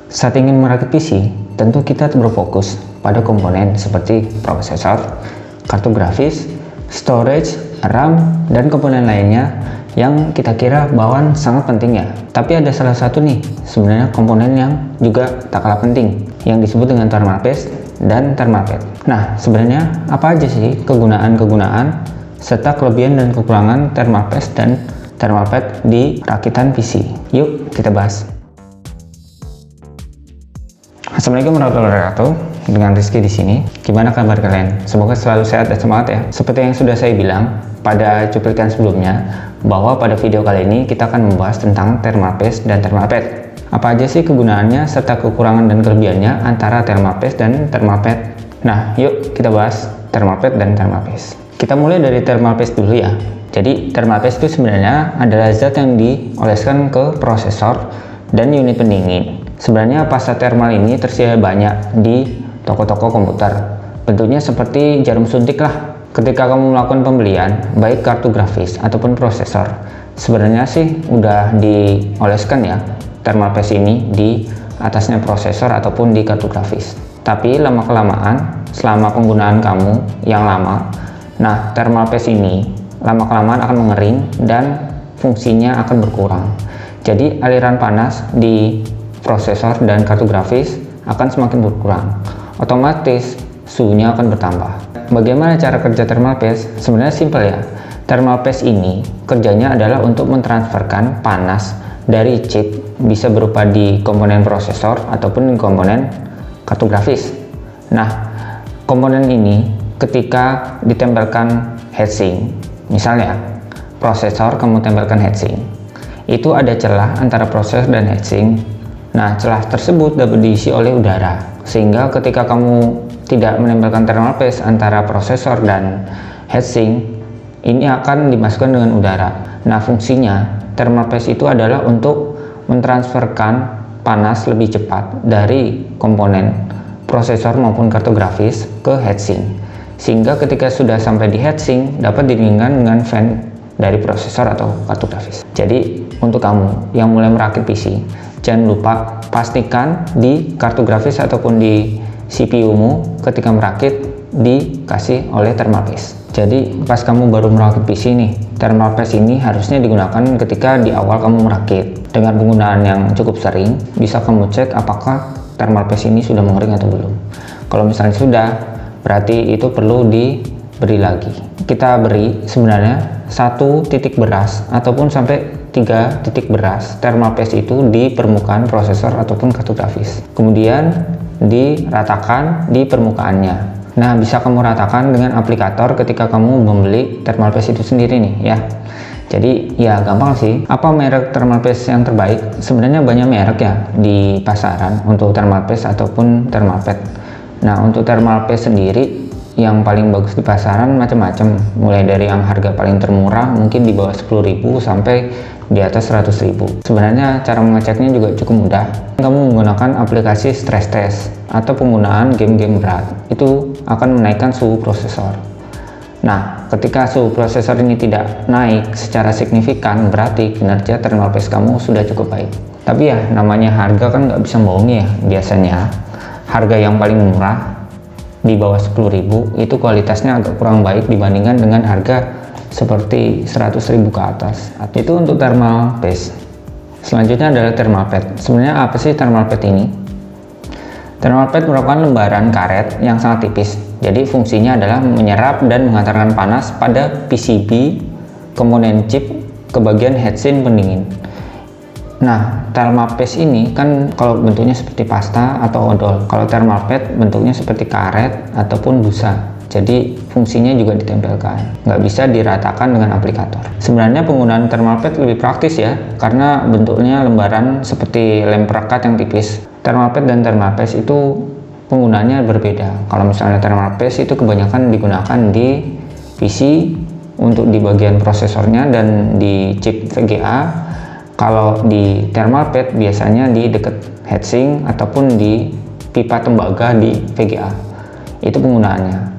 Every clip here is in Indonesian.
Saat ingin merakit PC, tentu kita berfokus pada komponen seperti prosesor, kartu grafis, storage, RAM, dan komponen lainnya yang kita kira bawaan sangat penting ya. Tapi ada salah satu nih sebenarnya komponen yang juga tak kalah penting, yang disebut dengan thermal paste dan thermal pad. Nah, sebenarnya apa aja sih kegunaan-kegunaan serta kelebihan dan kekurangan thermal paste dan thermal pad di rakitan PC? Yuk kita bahas. Assalamualaikum warahmatullahi wabarakatuh. Dengan Rizky di sini. Gimana kabar kalian? Semoga selalu sehat dan semangat ya. Seperti yang sudah saya bilang pada cuplikan sebelumnya, bahwa pada video kali ini kita akan membahas tentang thermal paste dan thermal pad. Apa aja sih kegunaannya serta kekurangan dan kelebihannya antara thermal paste dan thermal pad? Nah, yuk kita bahas thermal pad dan thermal paste. Kita mulai dari thermal paste dulu ya. Jadi thermal paste itu sebenarnya adalah zat yang dioleskan ke prosesor dan unit pendingin. Sebenarnya pasta thermal ini tersedia banyak di toko-toko komputer. Bentuknya seperti jarum suntik lah. Ketika kamu melakukan pembelian, baik kartu grafis ataupun prosesor, sebenarnya sih udah dioleskan ya thermal paste ini di atasnya prosesor ataupun di kartu grafis. Tapi lama-kelamaan, selama penggunaan kamu yang lama, nah thermal paste ini lama-kelamaan akan mengering dan fungsinya akan berkurang. Jadi aliran panas di prosesor dan kartu grafis akan semakin berkurang. Otomatis suhunya akan bertambah. Bagaimana cara kerja thermal paste? Sebenarnya simpel ya. Thermal paste ini kerjanya adalah untuk mentransferkan panas dari chip, bisa berupa di komponen prosesor ataupun di komponen kartu grafis. Nah, komponen ini ketika ditempelkan heatsink, misalnya prosesor kamu tempelkan heatsink, itu ada celah antara prosesor dan heatsink. Nah, celah tersebut dapat diisi oleh udara, sehingga ketika kamu tidak menempelkan thermal paste antara prosesor dan heatsink, ini akan dimasukkan dengan udara. Nah, fungsinya thermal paste itu adalah untuk mentransferkan panas lebih cepat dari komponen prosesor maupun kartu grafis ke heatsink, sehingga ketika sudah sampai di heatsink dapat didinginkan dengan fan dari prosesor atau kartu grafis. Jadi untuk kamu yang mulai merakit PC, jangan lupa pastikan di kartu grafis ataupun di CPU-mu ketika merakit dikasih oleh thermal paste. Jadi pas kamu baru merakit PC nih, thermal paste ini harusnya digunakan ketika di awal kamu merakit. Dengan penggunaan yang cukup sering, bisa kamu cek apakah thermal paste ini sudah mengering atau belum. Kalau misalnya sudah, berarti itu perlu diberi lagi. Kita beri sebenarnya 1 titik beras ataupun sampai 3 titik beras thermal paste itu di permukaan prosesor ataupun kartu grafis. Kemudian diratakan di permukaannya. Nah, bisa kamu ratakan dengan aplikator ketika kamu membeli thermal paste itu sendiri nih ya. Jadi ya gampang sih. Apa merek thermal paste yang terbaik? Sebenarnya banyak merek ya di pasaran untuk thermal paste ataupun thermal pad. Nah, untuk thermal paste sendiri yang paling bagus di pasaran macam-macam, mulai dari yang harga paling termurah mungkin di bawah 10.000 sampai di atas 100.000. Sebenarnya cara mengeceknya juga cukup mudah. Kamu menggunakan aplikasi stress test atau penggunaan game-game berat, itu akan menaikkan suhu prosesor. Nah, ketika suhu prosesor ini tidak naik secara signifikan, berarti kinerja thermal paste kamu sudah cukup baik. Tapi ya namanya harga kan nggak bisa bohong ya. Biasanya harga yang paling murah di bawah 10.000 itu kualitasnya agak kurang baik dibandingkan dengan harga seperti 100.000 ke atas. Itu untuk thermal paste. Selanjutnya adalah thermal pad. Sebenarnya apa sih thermal pad ini? Thermal pad merupakan lembaran karet yang sangat tipis. Jadi fungsinya adalah menyerap dan mengantarkan panas pada PCB komponen chip ke bagian heatsink pendingin. Nah, thermal paste ini kan kalau bentuknya seperti pasta atau odol. Kalau thermal pad bentuknya seperti karet ataupun busa. Jadi fungsinya juga ditempelkan, nggak bisa diratakan dengan aplikator. Sebenarnya penggunaan thermal pad lebih praktis ya, karena bentuknya lembaran seperti lem perekat yang tipis. Thermal pad dan thermal paste itu penggunaannya berbeda. Kalau misalnya thermal paste itu kebanyakan digunakan di PC untuk di bagian prosesornya dan di chip VGA. Kalau di thermal pad biasanya di dekat heatsink ataupun di pipa tembaga di VGA. Itu penggunaannya.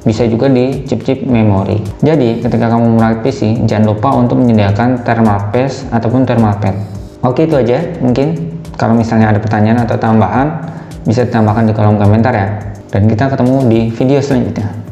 Bisa juga di chip-chip memori. Jadi ketika kamu merakit PC, jangan lupa untuk menyediakan thermal paste ataupun thermal pad. Oke, itu aja mungkin. Kalau misalnya ada pertanyaan atau tambahan, bisa ditambahkan di kolom komentar ya. Dan kita ketemu di video selanjutnya.